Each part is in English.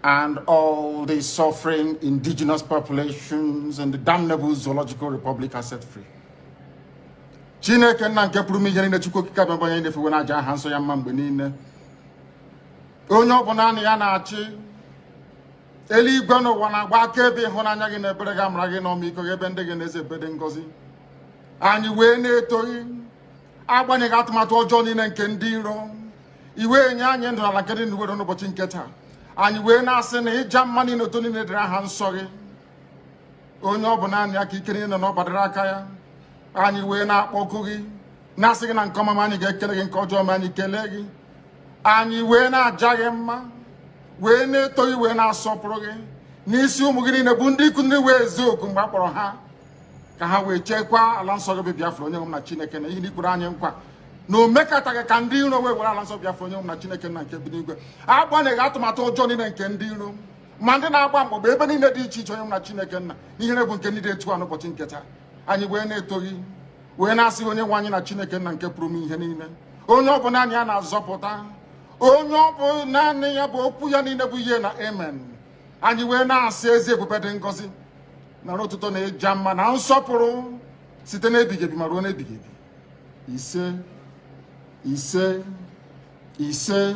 And all the suffering indigenous populations in the damnable zoological republic are set free. Chineke na nke pụrụ m ihe niile Chukwu okike abịa onye na-efe na aja aha nsọ ya mma mgbe niile. Onye ọbụla na ya na-achị eluigwe n'ụwa na-agba akaebe ịhụnanya gị na ebere gị amara gị na ọmịiko gị ebe ndị gị na-eze ebede ngọzi. Anyị wee na-etoghị agbanyeghị atụmatụ ọjọọ niile nke ndị iro. Iwe nye anyị ndụ ala nke dị n'uwere n'ụbọchị nke taa. Anyị wee na-asị na ịja mma niile otu niile dịrị aha nsọ gị. Onye ọ bụ naanị aka ike niile na ọ gbadara aka ya. Anyị wee na-akpọku gị na-asị gị na nke ọma anyị ga-ekele gị, nke ọjọọ ma anyị kelee gị. Anyị wee na-aja gị mma, wee na-eto gị, wee na-asọpụrụ gị n'isi ụmụ gị niile bụ ndị ikwu ndị wee ezi oku mgbe a kpọrọ ha ka ha wee chekwaa ala nsọ gị bụ Biafra onye nwe m na Chineke na ihe n'ikpere anyị nkwa na o mekataghị ka ndị iro wee were ala nsọ Biafra onye nwe m na Chineke na nke bi n'igwe. Agbanyeghị atụmatụ ọjọọ niile nke ndị iro ma ndị na-agba mgbagba ebe niile dị iche iche onye nwe m na Chineke nna n'ihere bụ nke ndị dị etu a n'ụbọchị nke taa. Anyị wee na-eto gị, wee na-asị onye nwe anyị na Chineke nna nke pụrụ m ihe niile, onye ọ bụ naanị ya na-azọpụta, onye ọ bụ naanị ya bụ okwu ya niile bụ ihe na amen. Anyị wee na-asị ezi ebube dị ngọzi na ọtụtụ na ịja mma na nsọpụrụ site n'ebighị ebi ma ruo n'ebighị ebi. Ise ise ise.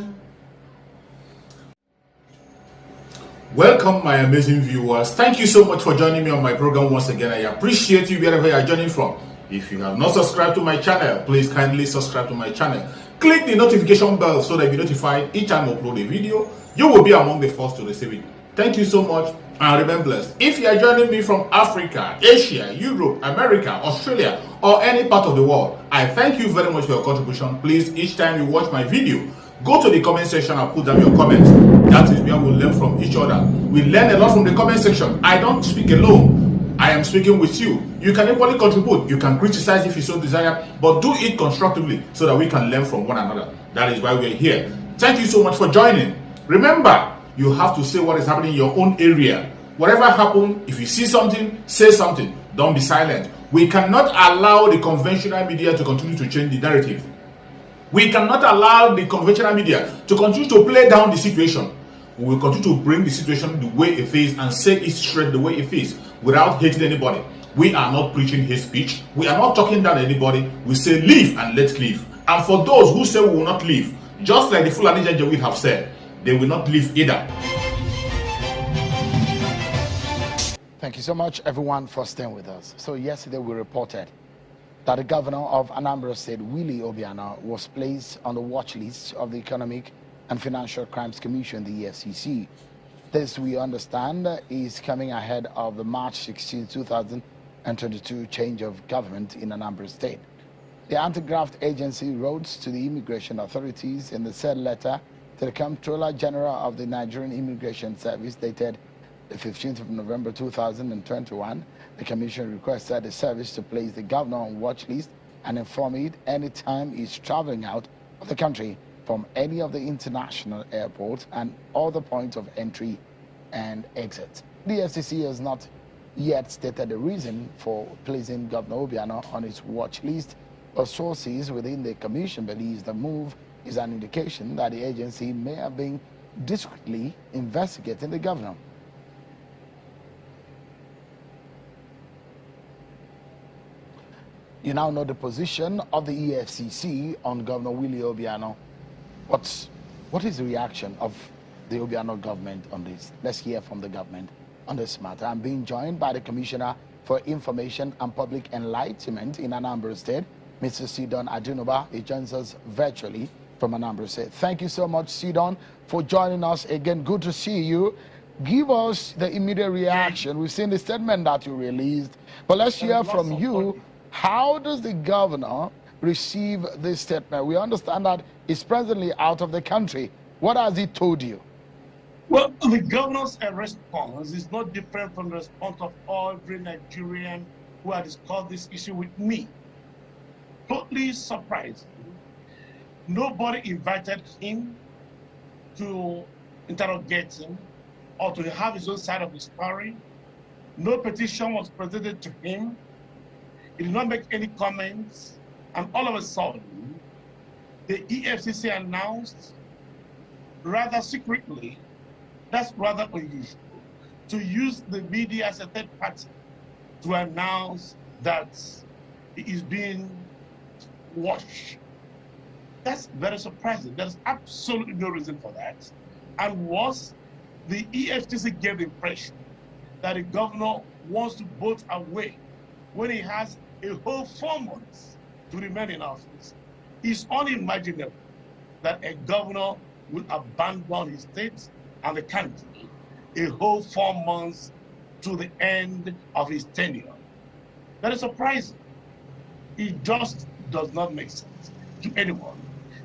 Welcome, my amazing viewers. Thank you so much for joining me on my program once again. I appreciate you wherever you are joining from. If you have not subscribed to my channel, please kindly subscribe to my channel. Click the notification bell so that you'll be notified each time I upload a video. You will be among the first to receive it. Thank you so much and remain blessed. If you are joining me from Africa, Asia, Europe, America, Australia, or any part of the world, I thank you very much for your contribution. Please, each time you watch my video, go to the comment section and put down your comments. That is where we learn from each other. We learn a lot from the comment section. I don't speak alone. I am speaking with you. You can equally contribute. You can criticize if you so desire, but do it constructively so that we can learn from one another. That is why we are here. Thank you so much for joining. Remember, you have to say what is happening in your own area. Whatever happens, if you see something, say something. Don't be silent. We cannot allow the conventional media to continue to change the narrative. We cannot allow the conventional media to continue to play down the situation. We will continue to bring the situation the way it is and say it straight the way it is without hating anybody. We are not preaching hate speech. We are not talking down anybody. We say leave and let's leave. And for those who say we will not leave, just like the Fulani Janjaweed have said, they will not leave either. Thank you so much, everyone, for staying with us. So yesterday we reported that the governor of Anambra State, Willie Obiano, was placed on the watch list of the Economic and Financial Crimes Commission, the EFCC. This, we understand, is coming ahead of the March 16, 2022 change of government in Anambra State. The anti-graft agency wrote to the immigration authorities in the said letter to the Comptroller General of the Nigerian Immigration Service dated the 15th of November 2021. The commission requested the service to place the governor on watch list and inform it anytime he's traveling out of the country from any of the international airports and other points of entry and exit. The FCC has not yet stated the reason for placing Governor Obiano on its watch list, but sources within the commission believes the move is an indication that the agency may have been discreetly investigating the governor. You now know the position of the EFCC on Governor Willie Obiano. What is the reaction of the Obiano government on this? Let's hear from the government on this matter. I'm being joined by the Commissioner for Information and Public Enlightenment in Anambra State, Mr. Sidon Adunoba. He joins us virtually. from Anambra State. Thank you so much, Sidon, for joining us again. Good to see you. Give us the immediate reaction. We've seen the statement that you released, but let's hear from you. How does the governor receive this statement? We understand that he's presently out of the country. What has he told you? Well, the governor's response is not different from the response of every Nigerian who had discussed this issue with me. Totally surprising. Nobody invited him to interrogate him or to have his own side of the story. No petition was presented to him. He did not make any comments. And all of a sudden, the EFCC announced, rather secretly, that's rather unusual, to use the media as a third party to announce that he is being watched. That's very surprising. There's absolutely no reason for that. And was the EFCC gave the impression that the governor wants to vote away when he has a whole 4 months to remain in office. It's unimaginable that a governor will abandon his state and the country a whole 4 months to the end of his tenure. That is surprising. It just does not make sense to anyone,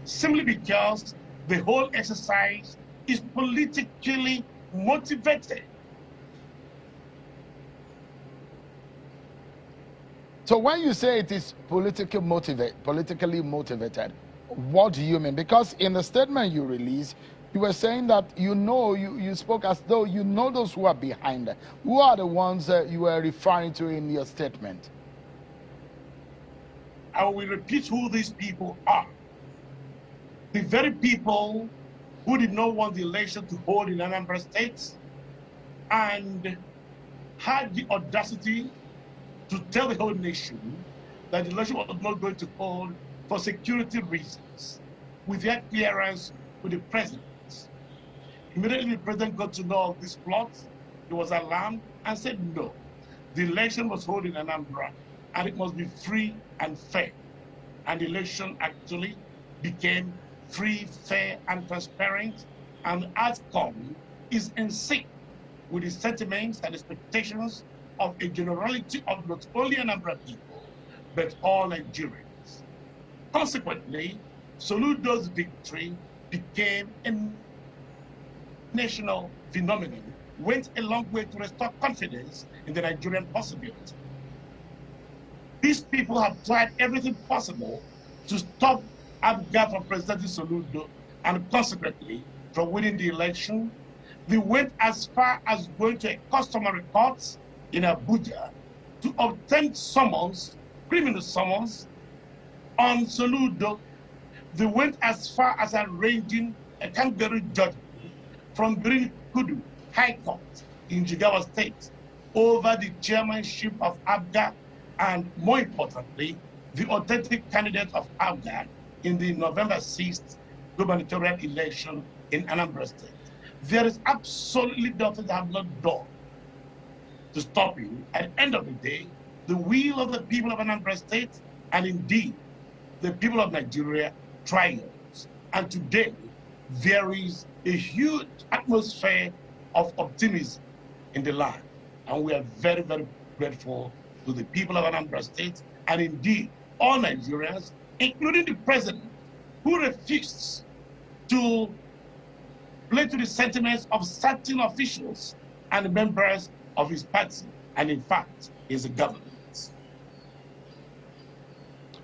simply because the whole exercise is politically motivated. So when you say it is politically motivated, what do you mean? Because in the statement you released, you were saying that you spoke as though you know those who are behind it. Who are the ones that you were referring to in your statement? I will repeat who these people are. The very people who did not want the election to hold in Anambra State and had the audacity to tell the whole nation that the election was not going to hold for security reasons, with their clearance with the president. Immediately the president got to know of this plot, he was alarmed and said no. The election was held in Anambra and it must be free and fair. And the election actually became free, fair, and transparent, and the outcome is in sync with the sentiments and expectations of a generality of not only Anambra people, but all Nigerians. Consequently, Soludo's victory became a national phenomenon, went a long way to restore confidence in the Nigerian possibility. These people have tried everything possible to stop Abga from presenting Soludo and consequently from winning the election. They went as far as going to a customary court in Abuja to obtain summons, criminal summons, on Soludo. They went as far as arranging a kangaroo judgment from Green Kudu High Court in Jigawa State over the chairmanship of Abga and, more importantly, the authentic candidate of Abga in the November 6th gubernatorial election in Anambra State. There is absolutely nothing they have not done to stop him. At the end of the day, the will of the people of Anambra State and indeed the people of Nigeria triumphs. And today, there is a huge atmosphere of optimism in the land. And we are very, very grateful to the people of Anambra State and indeed all Nigerians, including the president, who refused to play to the sentiments of certain officials and members of his party, and in fact, is a government.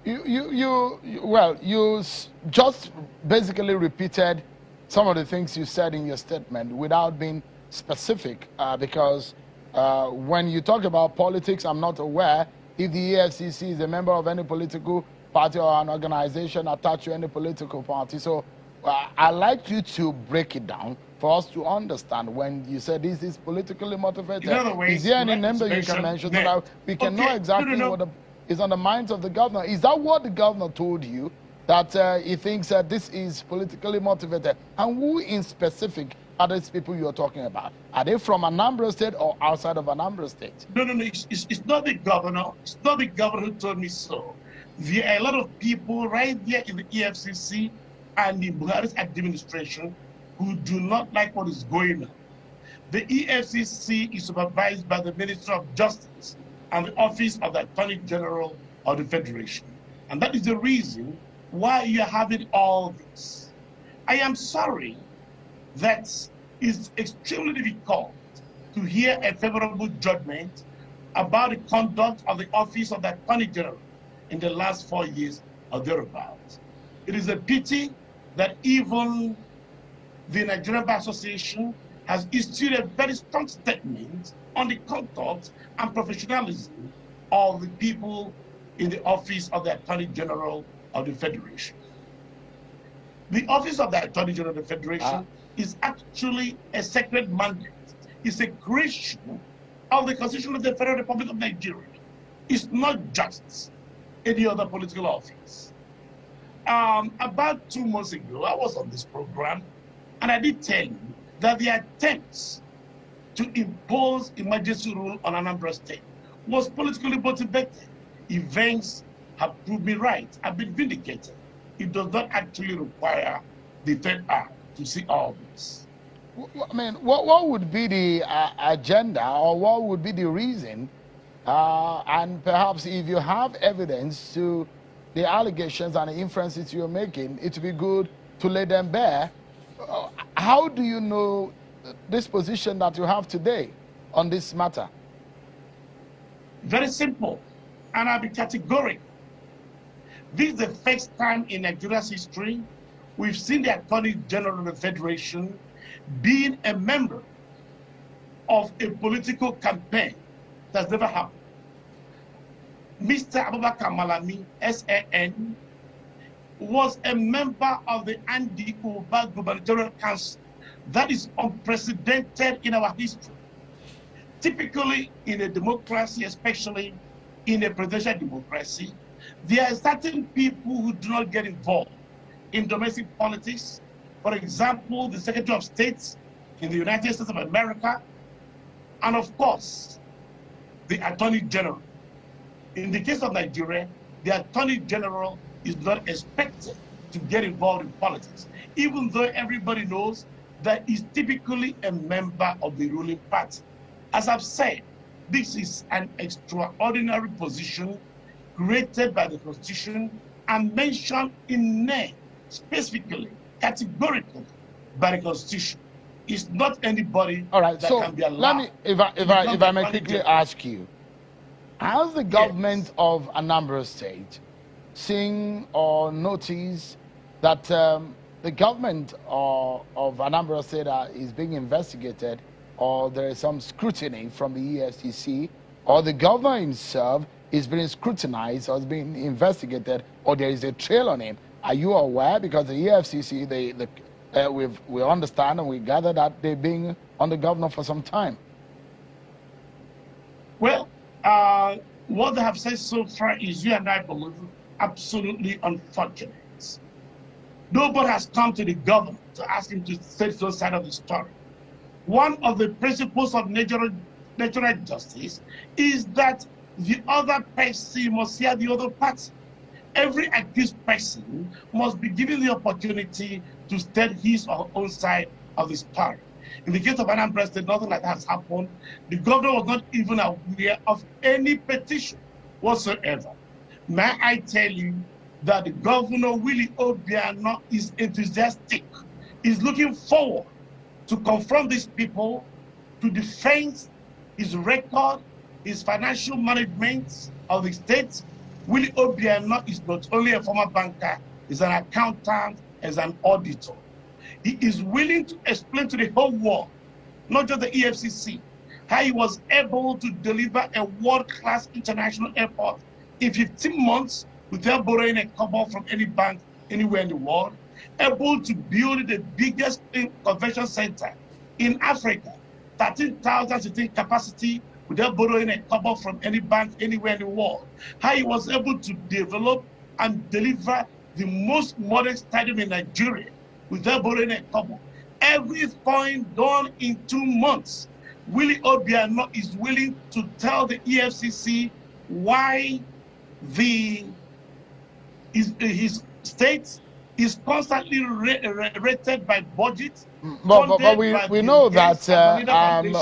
You just basically repeated some of the things you said in your statement without being specific, because when you talk about politics, I'm not aware if the EFCC is a member of any political party or an organization attached to any political party. So I'd like you to break it down for us to understand when you said this is politically motivated. In other words, is there any number you can mention so that we can know exactly what is on the minds of the governor? Is that what the governor told you, that he thinks that this is politically motivated? And who in specific are these people you're talking about? Are they from Anambra State or outside of Anambra State? No, it's not the governor. It's not the governor who told me so. There are a lot of people right there in the EFCC and the Buhari's administration who do not like what is going on. The EFCC is supervised by the Ministry of Justice and the Office of the Attorney General of the Federation. And that is the reason why you are having all this. I am sorry that it's extremely difficult to hear a favorable judgment about the conduct of the Office of the Attorney General in the last 4 years or thereabouts. It is a pity that even the Nigerian Bar Association has issued a very strong statement on the conduct and professionalism of the people in the Office of the Attorney General of the Federation. The Office of the Attorney General of the Federation is actually a sacred mandate. It's a creation of the Constitution of the Federal Republic of Nigeria. It's not just any other political office. About 2 months ago, I was on this program, and I did tell you that the attempts to impose emergency rule on Anambra State was politically motivated. Events have proved me right. I've been vindicated. It does not actually require the third act to see all this. I mean, what would be the agenda, or what would be the reason? And perhaps if you have evidence to the allegations and the inferences you're making, it would be good to lay them bare. How do you know this position that you have today on this matter? Very simple, and I'll be categorical. This is the first time in Nigeria's history we've seen the Attorney General of the Federation being a member of a political campaign. That's never happened. Mr. Abubakar Malami, SAN, was a member of the Andy Uba Gubernatorial Council. That is unprecedented in our history. Typically, in a democracy, especially in a presidential democracy, there are certain people who do not get involved in domestic politics. For example, the Secretary of State in the United States of America, and of course, the Attorney General. In the case of Nigeria, the Attorney General is not expected to get involved in politics, even though everybody knows that he's typically a member of the ruling party. As I've said, this is an extraordinary position created by the Constitution and mentioned in name, specifically, categorically by the Constitution. It's not anybody that can be allowed. Let me, if I may quickly ask you, has the government of Anambra State seen or noticed that the government of Anambra State is being investigated, or there is some scrutiny from the EFCC, or the governor himself is being scrutinized or is being investigated, or there is a trail on him? Are you aware? Because the EFCC, we understand and we gather that they've been on the governor for some time. Well, what they have said so far is, you and I believe, absolutely unfortunate. Nobody has come to the governor to ask him to say his own side of the story. One of the principles of natural justice is that the other person must hear the other party. Every accused person must be given the opportunity to state his or her own side of the story. In the case of Anambra State, nothing like that has happened. The governor was not even aware of any petition whatsoever. May I tell you that the governor, Willie Obiano, is enthusiastic. He's looking forward to confront these people, to defend his record, his financial management of the state. Willie Obiano is not only a former banker, he's an accountant, as an auditor. He is willing to explain to the whole world, not just the EFCC, how he was able to deliver a world-class international airport in 15 months without borrowing a kobo from any bank anywhere in the world, able to build the biggest convention center in Africa, 13,000 seating capacity without borrowing a kobo from any bank anywhere in the world, how he was able to develop and deliver the most modern stadium in Nigeria without borrowing a kobo. Everything done in 2 months. Willie Obiano is willing to tell the EFCC why his state is constantly rated by budget. But we know that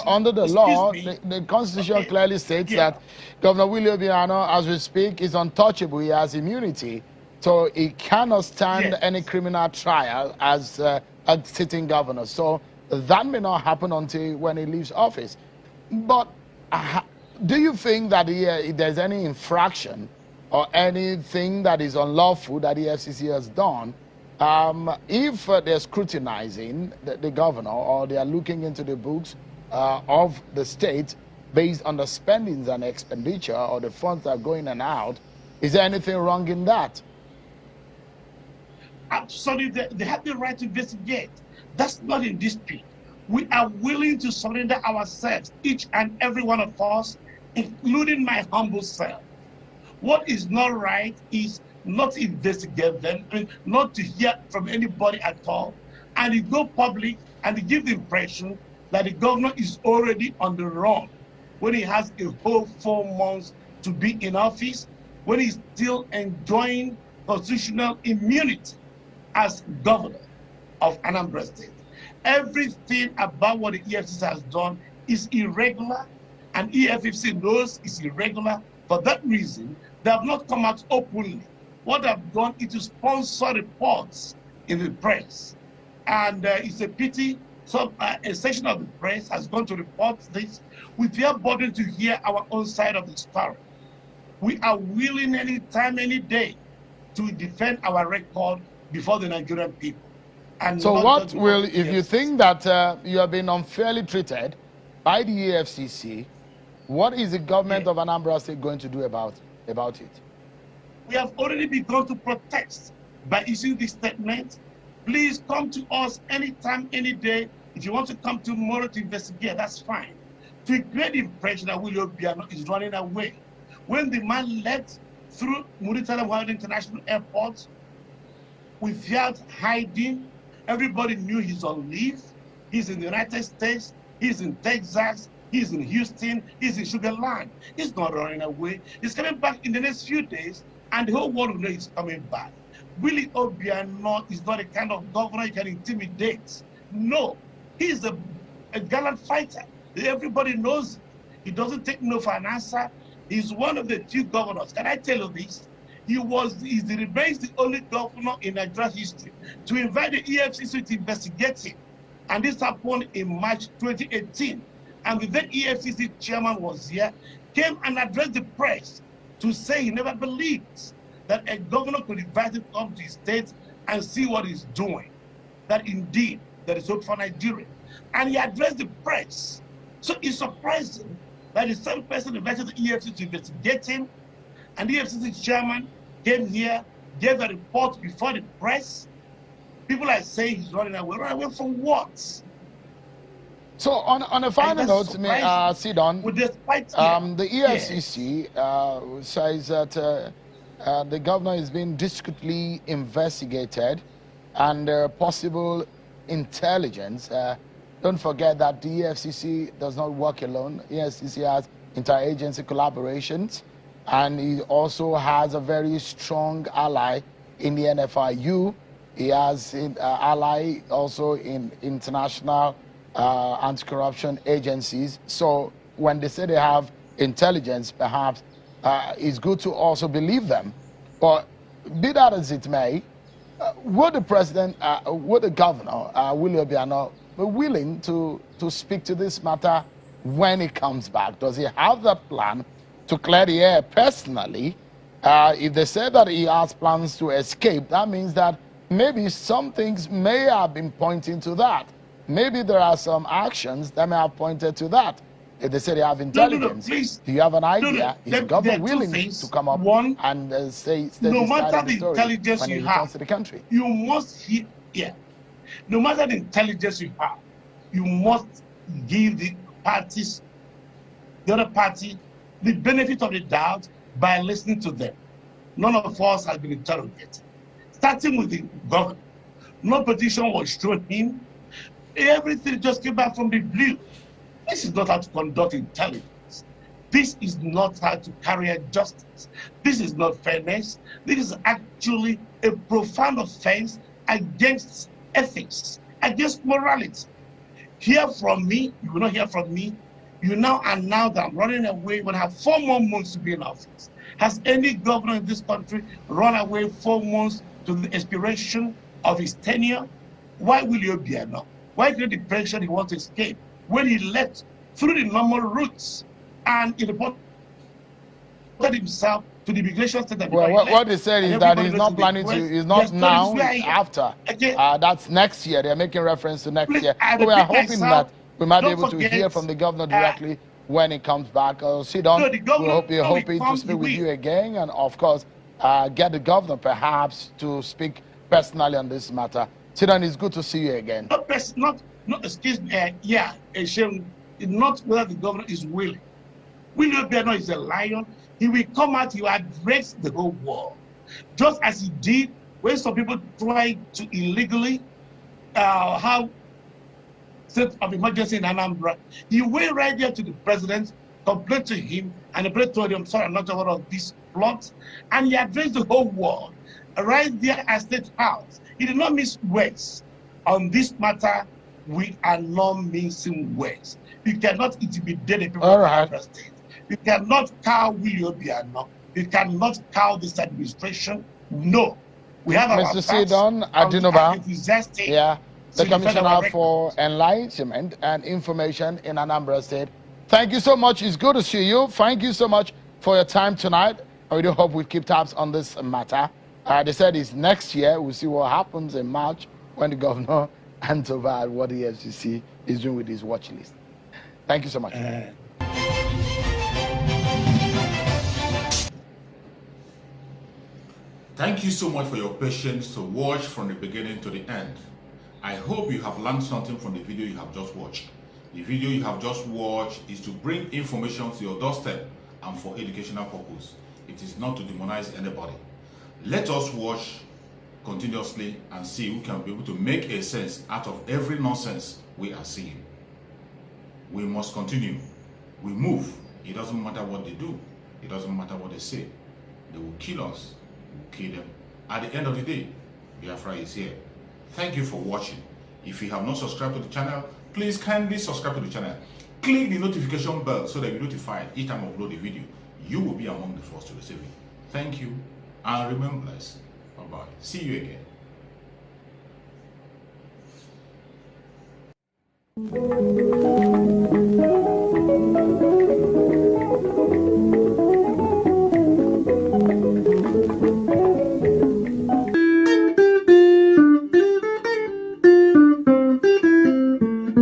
under the law, the Constitution clearly states that Governor Willie Obiano, as we speak, is untouchable. He has immunity. So he cannot stand any criminal trial as a sitting governor. So that may not happen until when he leaves office. But do you think that if there's any infraction or anything that is unlawful that the FCC has done, if they're scrutinizing the governor or they are looking into the books of the state based on the spendings and expenditure or the funds that are going in and out, is there anything wrong in that? Absolutely, they have the right to investigate. That's not in dispute. We are willing to surrender ourselves, each and every one of us, including my humble self. What is not right is not to investigate them, not to hear from anybody at all, and to go public and to give the impression that the governor is already on the run when he has a whole 4 months to be in office, when he's still enjoying constitutional immunity as governor of Anambra State. Everything about what the EFCC has done is irregular, and EFCC knows it's irregular. For that reason, they have not come out openly. What they've done is to sponsor reports in the press. And it's a pity a section of the press has gone to report this. We feel burdened to hear our own side of the story. We are willing any time, any day to defend our record before the Nigerian people. And so what will, if you think that you have been unfairly treated by the EFCC, what is the government of Anambra State going to do about it? We have already begun to protest by issuing this statement. Please come to us anytime, any day. If you want to come tomorrow to investigate, that's fine. To create the impression that Willie Obiano is running away. When the man left through Muritala World International Airport without hiding, everybody knew he's on leave. He's in the United States, he's in Texas, he's in Houston, he's in Sugar Land. He's not running away. He's coming back in the next few days, and the whole world will know he's coming back. Willie Obiano is not a kind of governor you can intimidate. No, he's a gallant fighter. Everybody knows it. He doesn't take no for an answer. He's one of the few governors. Can I tell you this? He remains the only governor in Nigeria's history to invite the EFCC to investigate him. And this happened in March 2018. And the then EFCC chairman was here, came and addressed the press to say he never believed that a governor could invite him to come to his state and see what he's doing. That indeed, there is hope for Nigeria. And he addressed the press. So it's surprising that the same person invited the EFCC to investigate him, and the EFCC chairman came here, gave a report before the press. People are saying he's running away. Running away from what? So on a final note, Sidon, the EFCC says that the governor is being discreetly investigated and possible intelligence. Don't forget that the EFCC does not work alone. EFCC has interagency collaborations, and he also has a very strong ally in the NFIU. He has an ally also in international anti-corruption agencies. So when they say they have intelligence, perhaps it's good to also believe them. But be that as it may, would the president, would the governor, Willie Obiano, be willing to speak to this matter when he comes back? Does he have that plan to clear the air personally? If they say that he has plans to escape, that means that maybe some things may have been pointing to that. Maybe there are some actions that may have pointed to that. If they say they have intelligence, please. Do you have an idea? Is the government willing to come up and say no matter the intelligence when you he have returns to the country? You must hear, no matter the intelligence you have, you must give the other party, the benefit of the doubt by listening to them. None of us has been interrogated. Starting with the governor, no petition was shown him. Everything just came back from the blue. This is not how to conduct intelligence. This is not how to carry out justice. This is not fairness. This is actually a profound offense against ethics, against morality. Hear from me, you will not hear from me. You now announce that I'm running away when I have 4 more months to be in office. Has any governor in this country run away 4 months to the expiration of his tenure? Why Willie Obiano? Why create the pressure he wants to escape when he left through the normal routes and he reported himself to the immigration state? Well, what they said is that he's not planning to, he's not now, after. That's next year. They're making reference to next year. So we are hoping that we might be able to hear from the governor directly when he comes back. Sit on. We're hoping to speak with you again, and of course, get the governor perhaps to speak personally on this matter. Sidon, it's good to see you again. Excuse me, not whether the governor is willing. Willie Obiano is a lion. He will come out, he will address the whole world. Just as he did when some people tried to illegally have state of emergency in Anambra. He went right there to the president, complained to him, and the president told him, sorry, I'm not aware of this plot. And he addressed the whole world right there at State House. He did not miss words. On this matter, we are not missing words. You cannot intimidate the people of Anambra State. You cannot cow Willie Obiano. You cannot cow this administration. No. We have our Mr. Sidon Adinoba, the Commissioner for Enlightenment and Information in Anambra State. Thank you so much. It's good to see you. Thank you so much for your time tonight. I do hope we keep tabs on this matter. They said it's next year. We'll see what happens in March when the governor hands over what the FCC is doing with his watch list. Thank you so much. Thank you so much for your patience to watch from the beginning to the end. I hope you have learned something from the video you have just watched. The video you have just watched is to bring information to your doorstep and for educational purpose. It is not to demonize anybody. Let us watch continuously and see who can be able to make a sense out of every nonsense we are seeing. We must continue. We move. It doesn't matter what they do. It doesn't matter what they say. They will kill us. We will kill them. At the end of the day, Biafra is here. Thank you for watching. If you have not subscribed to the channel, please kindly subscribe to the channel. Click the notification bell so that you're notified each time I upload a video. You will be among the first to receive it. Thank you and remain blessed. Bye-bye. See you again.